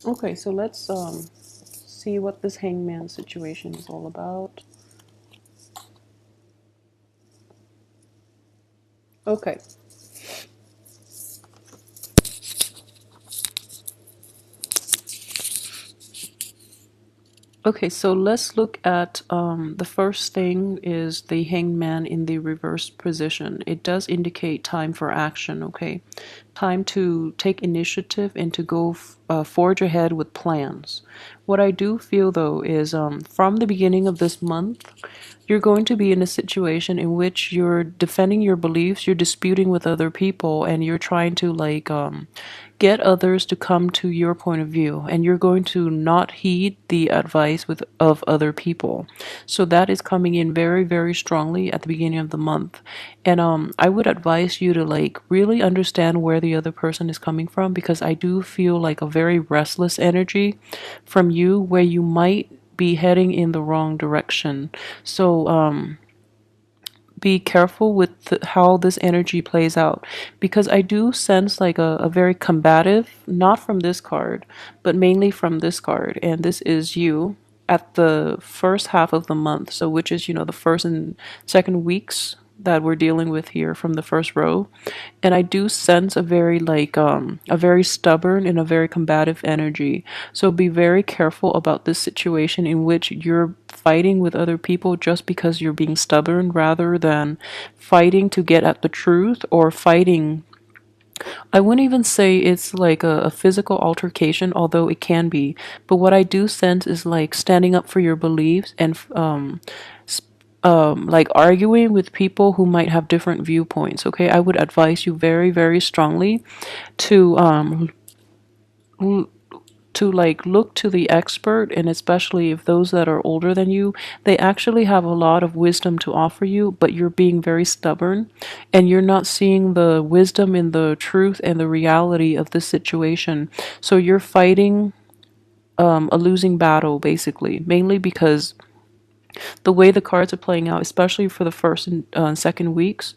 Okay, so let's see what this hangman situation is all about. Okay. Okay, so let's look at the first thing is the hangman in the reverse position. It does indicate time for action, okay? Time to take initiative and to go forge ahead with plans. What I do feel though is from the beginning of this month, you're going to be in a situation in which you're defending your beliefs, you're disputing with other people, and you're trying to get others to come to your point of view, and you're going to not heed the advice of other people. So that is coming in very, very strongly at the beginning of the month. And I would advise you to really understand where the other person is coming from, because I do feel like a very restless energy from you where you might be heading in the wrong direction. So be careful with how this energy plays out, because I do sense like a very combative, not from this card, but mainly from this card. And this is you at the first half of the month. So, which is, the first and second weeks that we're dealing with here from the first row. And I do sense a very a very stubborn and a very combative energy. So be very careful about this situation in which you're fighting with other people just because you're being stubborn, rather than fighting to get at the truth, or fighting. I wouldn't even say it's like a physical altercation, although it can be. But what I do sense is like standing up for your beliefs, and like arguing with people who might have different viewpoints. Okay, I would advise you very, very strongly to look to the expert, and especially if those that are older than you, they actually have a lot of wisdom to offer you, but you're being very stubborn, and you're not seeing the wisdom in the truth and the reality of this situation. So you're fighting a losing battle, basically, mainly because the way the cards are playing out, especially for the first and second weeks.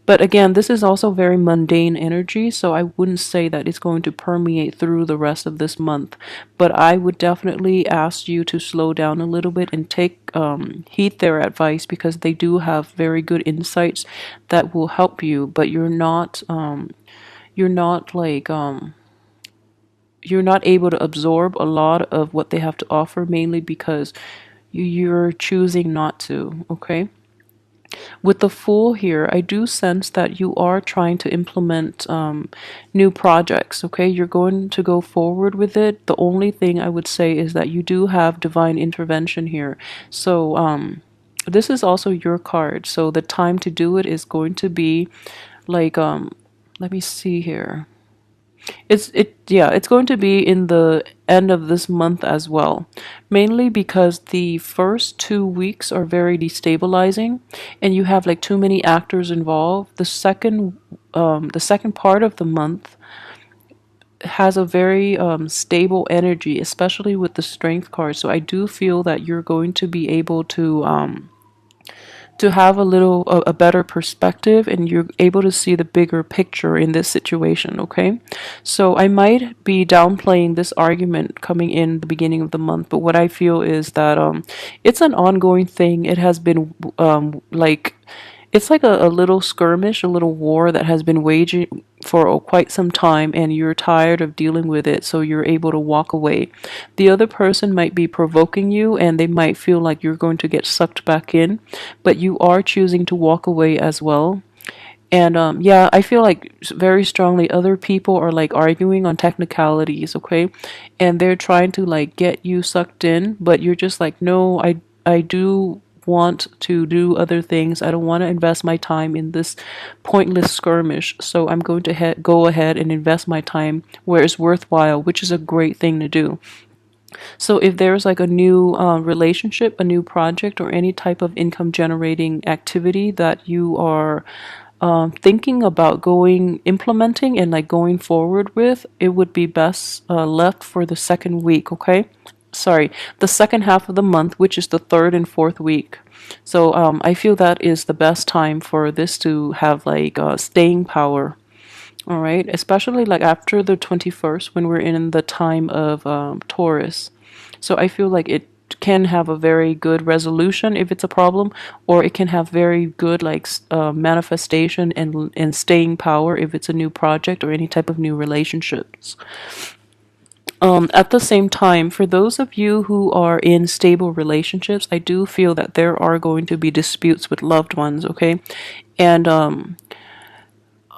But again, this is also very mundane energy, so I wouldn't say that it's going to permeate through the rest of this month. But I would definitely ask you to slow down a little bit and take heed their advice, because they do have very good insights that will help you. But you're not you're not able to absorb a lot of what they have to offer, mainly because you're choosing not to. Okay, with the Fool here, I do sense that you are trying to implement new projects. Okay, you're going to go forward with it. The only thing I would say is that you do have divine intervention here. So this is also your card, so the time to do it is going to be like let me see here. It's going to be in the end of this month as well. Mainly because the first 2 weeks are very destabilizing, and you have like too many actors involved. The second part of the month has a very stable energy, especially with the strength card. So I do feel that you're going to be able to have a better perspective, and you're able to see the bigger picture in this situation. Okay, so I might be downplaying this argument coming in the beginning of the month, but what I feel is that it's an ongoing thing. It has been it's like a little skirmish, a little war that has been waging for quite some time, and you're tired of dealing with it, so you're able to walk away. The other person might be provoking you, and they might feel like you're going to get sucked back in, but you are choosing to walk away as well. And yeah, I feel like very strongly other people are like arguing on technicalities, okay? And they're trying to like get you sucked in, but you're just like, no, I do want to do other things. I don't want to invest my time in this pointless skirmish. So I'm going to go ahead and invest my time where it's worthwhile, which is a great thing to do. So if there's like a new relationship, a new project, or any type of income generating activity that you are thinking about implementing and like going forward with, it would be best left for the second week, okay? Sorry, the second half of the month, which is the third and fourth week. So I feel that is the best time for this to have like staying power. All right, especially like after the 21st when we're in the time of Taurus. So I feel like it can have a very good resolution if it's a problem, or it can have very good like manifestation and staying power if it's a new project or any type of new relationships. At the same time, for those of you who are in stable relationships, I do feel that there are going to be disputes with loved ones, okay? And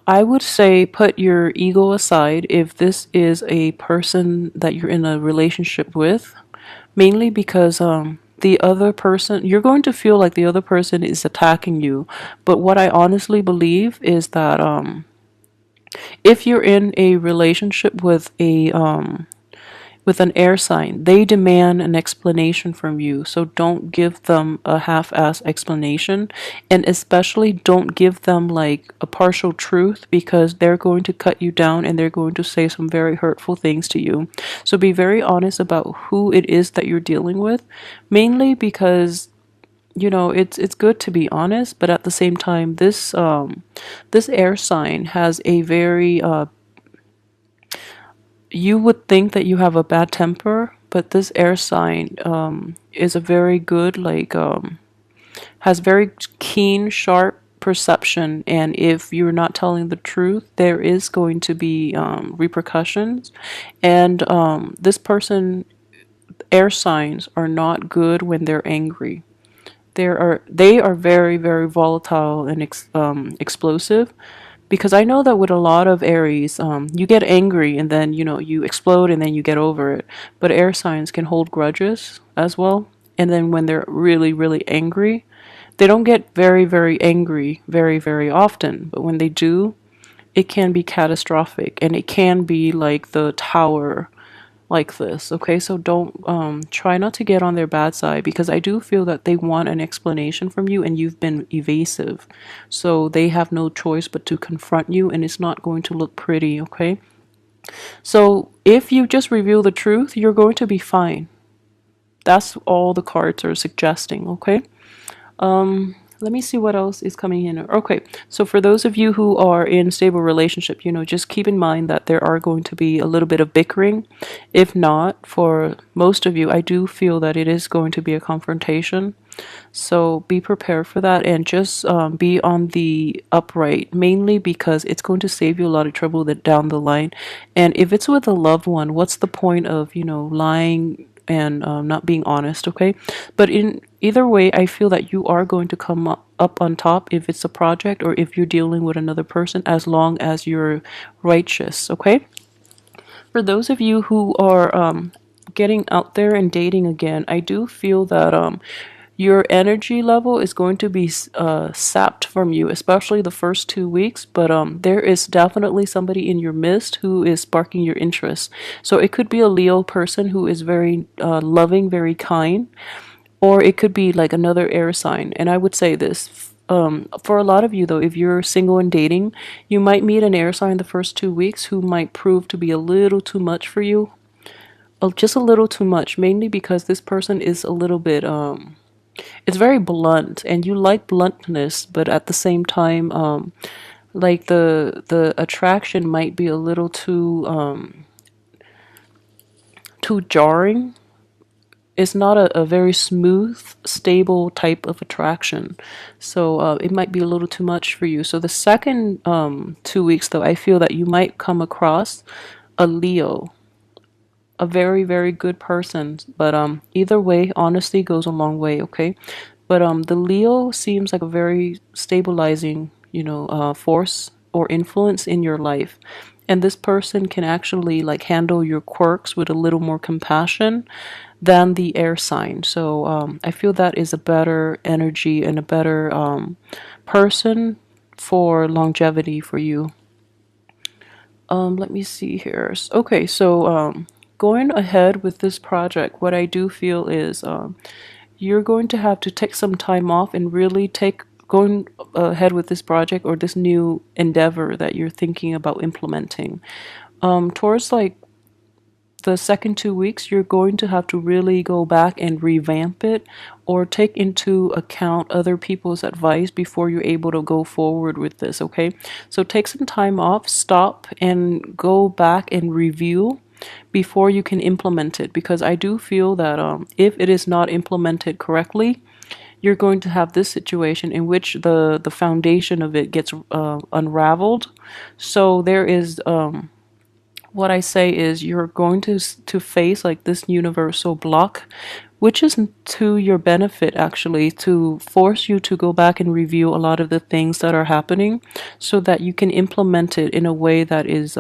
I would say put your ego aside if this is a person that you're in a relationship with, mainly because the other person, you're going to feel like the other person is attacking you. But what I honestly believe is that if you're in a relationship with an air sign, they demand an explanation from you. So don't give them a half ass explanation. And especially don't give them like a partial truth because they're going to cut you down and they're going to say some very hurtful things to you. So be very honest about who it is that you're dealing with, mainly because it's good to be honest, but at the same time this air sign has a very you would think that you have a bad temper, but this air sign is a very good, like, has very keen, sharp perception. And if you're not telling the truth, there is going to be repercussions. And this person, air signs, are not good when they're angry. They are very very volatile and explosive, because I know that with a lot of Aries, you get angry and then you explode and then you get over it. But air signs can hold grudges as well, and then when they're really really angry, they don't get very very angry very very often. But when they do, it can be catastrophic, and it can be like the tower like this. Okay, so don't try not to get on their bad side, because I do feel that they want an explanation from you and you've been evasive. So they have no choice but to confront you, and it's not going to look pretty, okay? So if you just reveal the truth, you're going to be fine. That's all the cards are suggesting, okay? Let me see what else is coming in. Okay, so for those of you who are in stable relationship, just keep in mind that there are going to be a little bit of bickering. If not, for most of you, I do feel that it is going to be a confrontation. So be prepared for that, and just be on the upright, mainly because it's going to save you a lot of trouble down the line. And if it's with a loved one, what's the point of, lying and not being honest, okay? But in either way, I feel that you are going to come up on top if it's a project or if you're dealing with another person, as long as you're righteous, okay? For those of you who are getting out there and dating again, I do feel that your energy level is going to be sapped from you, especially the first 2 weeks. But there is definitely somebody in your midst who is sparking your interest. So it could be a Leo person who is very loving, very kind, or it could be like another air sign. And I would say this. For a lot of you, though, if you're single and dating, you might meet an air sign the first 2 weeks who might prove to be a little too much for you. Just a little too much, mainly because this person is a little bit it's very blunt, and you like bluntness, but at the same time like the attraction might be a little too jarring. It's not a very smooth, stable type of attraction. So it might be a little too much for you. So the second 2 weeks, though, I feel that you might come across a Leo, a very very good person. But either way, honesty goes a long way, okay? But the Leo seems like a very stabilizing force or influence in your life, and this person can actually like handle your quirks with a little more compassion than the air sign. So I feel that is a better energy and a better person for longevity for you. Let me see here. Okay, so going ahead with this project, what I do feel is you're going to have to take some time off and really take going ahead with this project or this new endeavor that you're thinking about implementing. Towards like the second 2 weeks, you're going to have to really go back and revamp it or take into account other people's advice before you're able to go forward with this, okay? So take some time off, stop, and go back and review before you can implement it, because I do feel that if it is not implemented correctly, you're going to have this situation in which the foundation of it gets unraveled. So there is what I say is you're going to face like this universal block, which is to your benefit actually, to force you to go back and review a lot of the things that are happening so that you can implement it in a way that is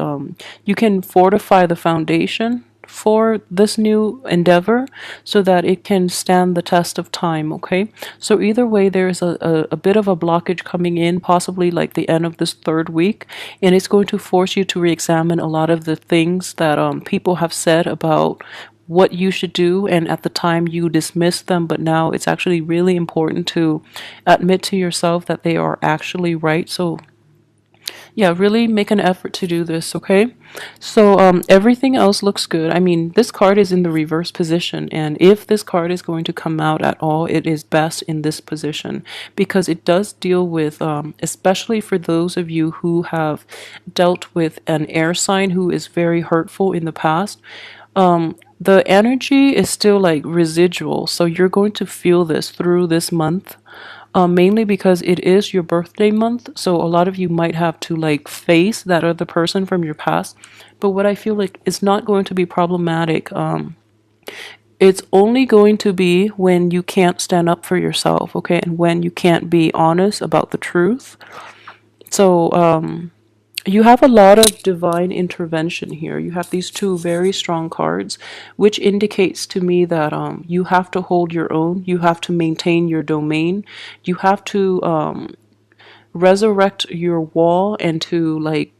you can fortify the foundation for this new endeavor so that it can stand the test of time, okay? So either way, there's a bit of a blockage coming in, possibly like the end of this third week, and it's going to force you to re-examine a lot of the things that people have said about what you should do, and at the time you dismissed them, but now it's actually really important to admit to yourself that they are actually right. So yeah, really make an effort to do this, okay? So everything else looks good. I mean, this card is in the reverse position, and if this card is going to come out at all, it is best in this position because it does deal with, especially for those of you who have dealt with an air sign who is very hurtful in the past. The energy is still like residual, so you're going to feel this through this month, mainly because it is your birthday month. So a lot of you might have to like face that other person from your past. But what I feel like is not going to be problematic. It's only going to be when you can't stand up for yourself, okay, and when you can't be honest about the truth. So you have a lot of divine intervention here. You have these two very strong cards, which indicates to me that you have to hold your own. You have to maintain your domain. You have to resurrect your wall and to like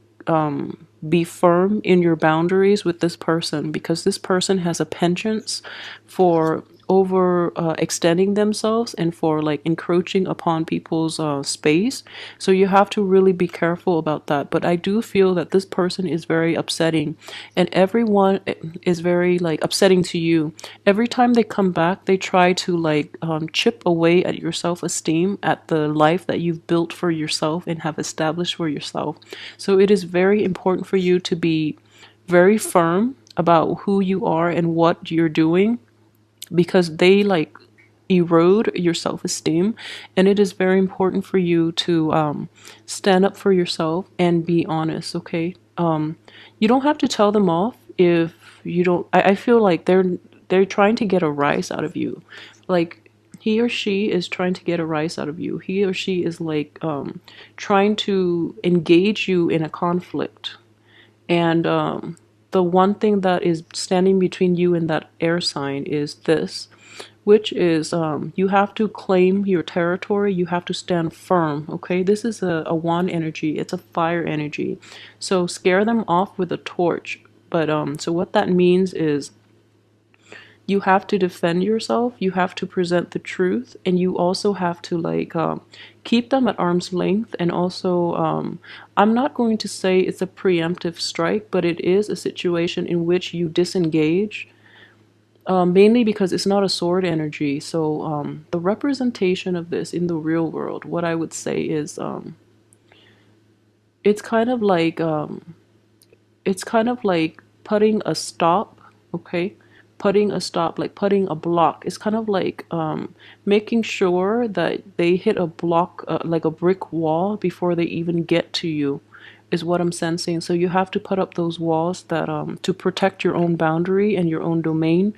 be firm in your boundaries with this person, because this person has a penchant for over extending themselves and for like encroaching upon people's space. So you have to really be careful about that. But I do feel that this person is very upsetting, and everyone is very like upsetting to you. Every time they come back, they try to like chip away at your self-esteem, at the life that you've built for yourself and have established for yourself. So it is very important for you to be very firm about who you are and what you're doing, because they like erode your self-esteem, and it is very important for you to stand up for yourself and be honest, okay? You don't have to tell them off if you don't. I feel like they're trying to get a rise out of you, like he or she is trying to get a rise out of you. He or she is like trying to engage you in a conflict, and the one thing that is standing between you and that air sign is this, which is you have to claim your territory. You have to stand firm, okay? This is a wand energy. It's a fire energy. So scare them off with a torch. But so what that means is you have to defend yourself, you have to present the truth, and you also have to like keep them at arm's length. And also I'm not going to say it's a preemptive strike, but it is a situation in which you disengage, mainly because it's not a sword energy. So the representation of this in the real world, what I would say is it's kind of like putting a stop, okay? Putting a stop, like putting a block. It's kind of like making sure that they hit a block, like a brick wall, before they even get to you, is what I'm sensing. So you have to put up those walls that to protect your own boundary and your own domain,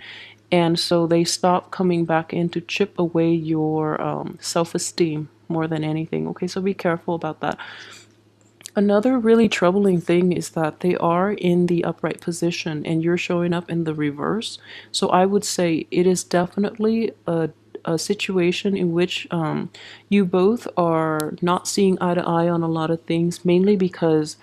and so they stop coming back in to chip away your self-esteem more than anything. Okay, so be careful about that. Another really troubling thing is that they are in the upright position and you're showing up in the reverse. So I would say it is definitely a situation in which you both are not seeing eye to eye on a lot of things, mainly because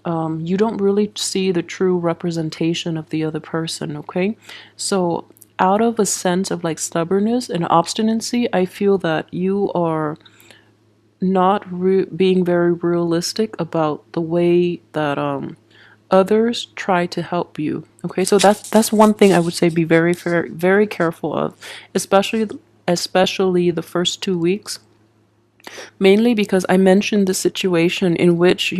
you don't really see the true representation of the other person, okay? So out of a sense of like stubbornness and obstinacy, I feel that you are not being very realistic about the way that others try to help you. Okay, so that's one thing I would say be very very very careful of, especially the first 2 weeks, mainly because I mentioned the situation in which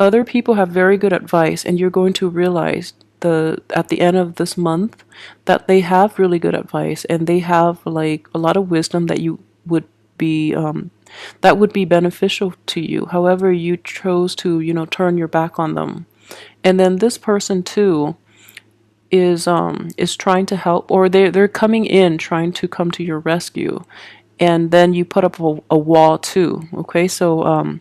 other people have very good advice, and you're going to realize at the end of this month that they have really good advice, and they have like a lot of wisdom that you would be that would be beneficial to you. However, you chose to turn your back on them, and then this person too is trying to help, or they're coming in trying to come to your rescue, and then you put up a wall too. Okay, so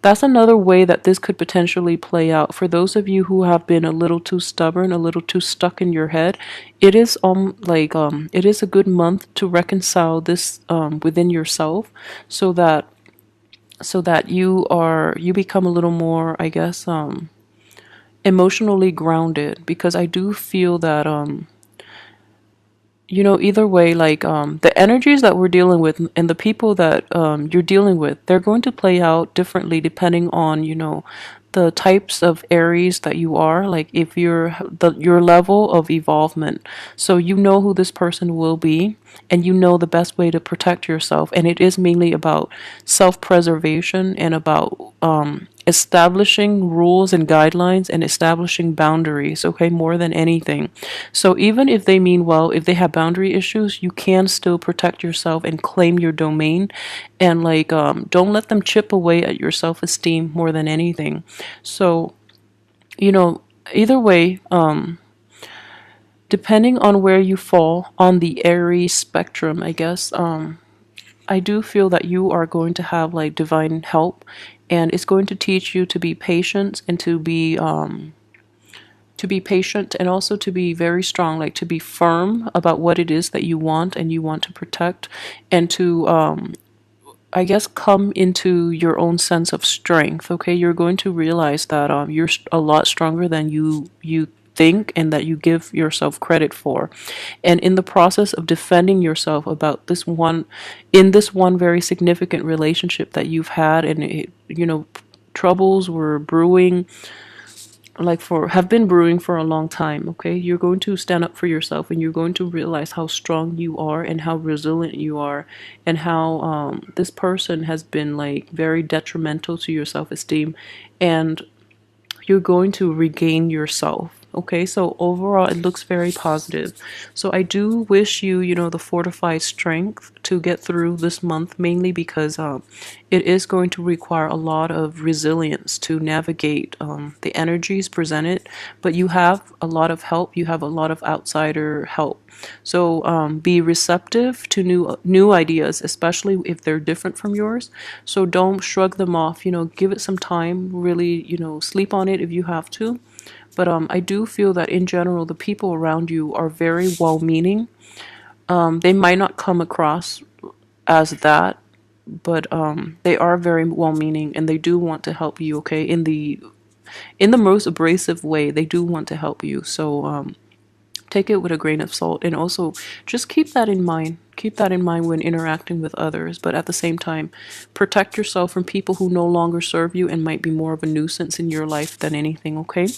that's another way that this could potentially play out. For those of you who have been a little too stubborn, a little too stuck in your head, it is it is a good month to reconcile this within yourself, so that you become a little more, I guess, emotionally grounded, because I do feel that either way, like the energies that we're dealing with and the people that you're dealing with, they're going to play out differently depending on the types of Aries that you are, like if your level of evolvement. So you know who this person will be, and you know the best way to protect yourself, and it is mainly about self-preservation and about establishing rules and guidelines and establishing boundaries, okay, more than anything. So even if they mean well, if they have boundary issues, you can still protect yourself and claim your domain, and like don't let them chip away at your self-esteem more than anything. So, you know, either way, depending on where you fall on the Aries spectrum, I guess, I do feel that you are going to have like divine help, and it's going to teach you to be patient and to be patient, and also to be very strong, like to be firm about what it is that you want and you want to protect, and to I guess come into your own sense of strength. Okay, you're going to realize that you're a lot stronger than you think and that you give yourself credit for. And in the process of defending yourself about this one very significant relationship that you've had, and troubles were brewing, like for have been brewing for a long time. Okay, you're going to stand up for yourself, and you're going to realize how strong you are and how resilient you are, and how this person has been like very detrimental to your self-esteem, and you're going to regain yourself. Okay, so overall, it looks very positive. So I do wish you, the fortified strength to get through this month, mainly because it is going to require a lot of resilience to navigate the energies presented. But you have a lot of help. You have a lot of outsider help. So be receptive to new ideas, especially if they're different from yours. So don't shrug them off. Give it some time. Really, sleep on it if you have to. But I do feel that in general, the people around you are very well-meaning. They might not come across as that, but they are very well-meaning, and they do want to help you. Okay, in the most abrasive way, they do want to help you. So take it with a grain of salt, and also just keep that in mind. Keep that in mind when interacting with others, but at the same time, protect yourself from people who no longer serve you and might be more of a nuisance in your life than anything. Okay.